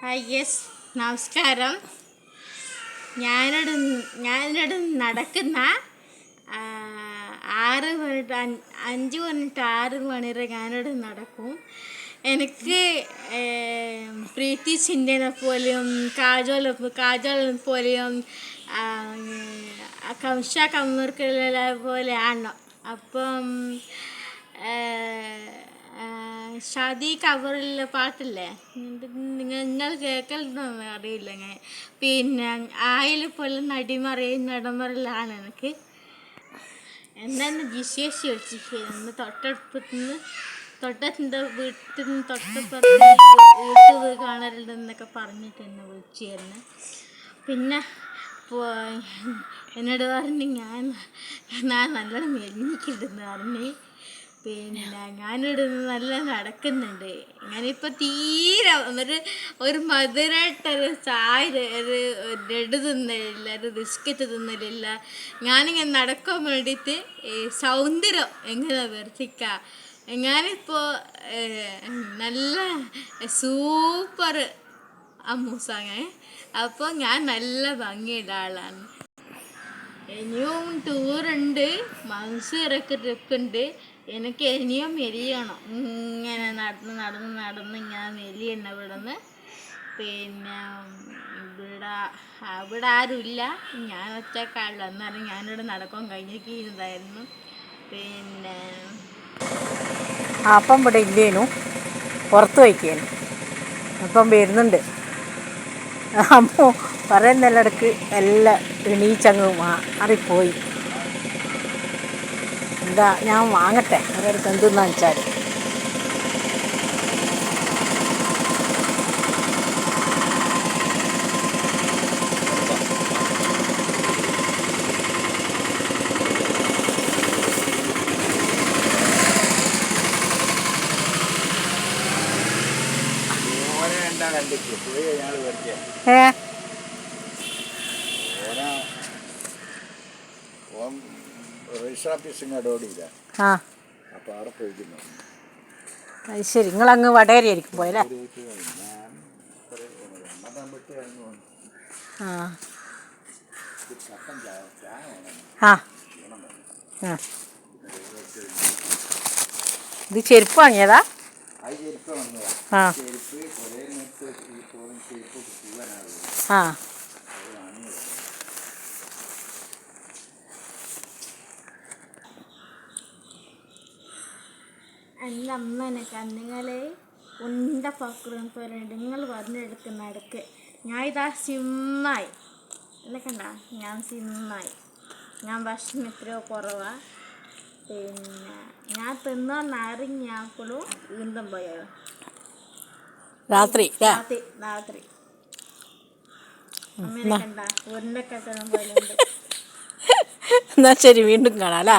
Hi yes നമസ്കാരം. ഞാനിവിടെ നടക്കുന്ന 5 മണി 6 മണി വരെ ഞാനിവിടെ നടക്കും. എനിക്ക് പ്രീതി സിന്ധ്യനെ പോലെയും കാജോളിനെ പോലെയും കംഷ കമ്മൂർക്കലെ പോലെയാണ്. അപ്പം ഷാദി കബറിലെ പാട്ടില്ലേ, നിങ്ങൾ കേൾക്കലെന്നൊന്നും അറിയില്ല. പിന്നെ പോലെ നടമറിലാണ് എനിക്ക്. എന്നാന്ന് ജിശേഷി വിളിച്ചിരുന്നു തൊട്ടടുത്ത് വീട്ടിൽ നിന്ന് തൊട്ടപ്പുറത്ത് യൂട്യൂബ് കാണലുണ്ടെന്നൊക്കെ പറഞ്ഞിട്ട് എന്നെ വിളിച്ചിരുന്നു. പിന്നെ എന്നോട് പറഞ്ഞ് ഞാൻ നല്ലോണം മെലിഞ്ഞിട്ടുണ്ടെന്ന് പറഞ്ഞ്. പിന്നെ ഞാനിവിടെ നല്ല നടക്കുന്നുണ്ട്. ഞാനിപ്പോൾ തീരെ ഒരു മധുരമായിട്ടൊരു ചായ ഒരു ലഡു തിന്നലില്ല, ഒരു ബിസ്ക്കറ്റ് തിന്നലില്ല. ഞാനിങ്ങനെ നടക്കാൻ വേണ്ടിയിട്ട് സൗന്ദര്യം എങ്ങനെ വർദ്ധിക്കാം. ഞാനിപ്പോൾ നല്ല സൂപ്പർ അമ്മൂസാങ്ങ. അപ്പോൾ ഞാൻ നല്ല ഭംഗിയുള്ള ആളാണ്. ഇനിയും ടൂറുണ്ട്, മൈസൂരൊക്കെ ട്രിപ്പുണ്ട്. എനിക്ക് ഇനിയും മെലിയണം. ഇങ്ങനെ നടന്ന് ഇങ്ങനെ മെലിയണം ഇവിടുന്ന്. പിന്നെ ഇവിടെ ആരുമില്ല, ഞാൻ ഒറ്റക്കാളല്ല. എന്നാലും ഞാനിവിടെ നടക്കാൻ കഴിഞ്ഞിരിക്കുന്നതായിരുന്നു. പിന്നെ അപ്പം ഇവിടെ ഇല്ലേനു, പുറത്ത് വയ്ക്കേനു. അപ്പം വരുന്നുണ്ട്. അപ്പോൾ പറയുന്നിടക്ക് എല്ലാം എണീച്ചങ്ങ് മാറിപ്പോയി. എന്താ ഞാൻ വാങ്ങട്ടെ അവരടുത്ത് എന്തെന്ന് വെച്ചാൽ. അത് ശരി, നിങ്ങളങ്ങ് വടകരയായിരിക്കും പോയല്ലേ? ഇത് ചെരുപ്പ് വാങ്ങിയതാ? എൻ്റെ അമ്മേനെ കന്നുകളെ ഉണ്ട പക്രം പോലുണ്ട്. നിങ്ങൾ പറഞ്ഞെടുക്കുന്ന ഇടയ്ക്ക് ഞാൻ ഇതാ സിമ്മായി എന്നെ കണ്ട. ഞാൻ സിമ്മായി. ഞാൻ ഭക്ഷണം എത്രയോ കുറവാണ്. പിന്നെ ഞാൻ തിന്നറിഞ്ഞപ്പോഴും വീണ്ടും പോയോ രാത്രി അമ്മേനെ കണ്ട ഉരുണ്ടൊക്കെ പോലെ ഉണ്ട്. എന്നാ ശരി, വീണ്ടും കാണാം അല്ലേ?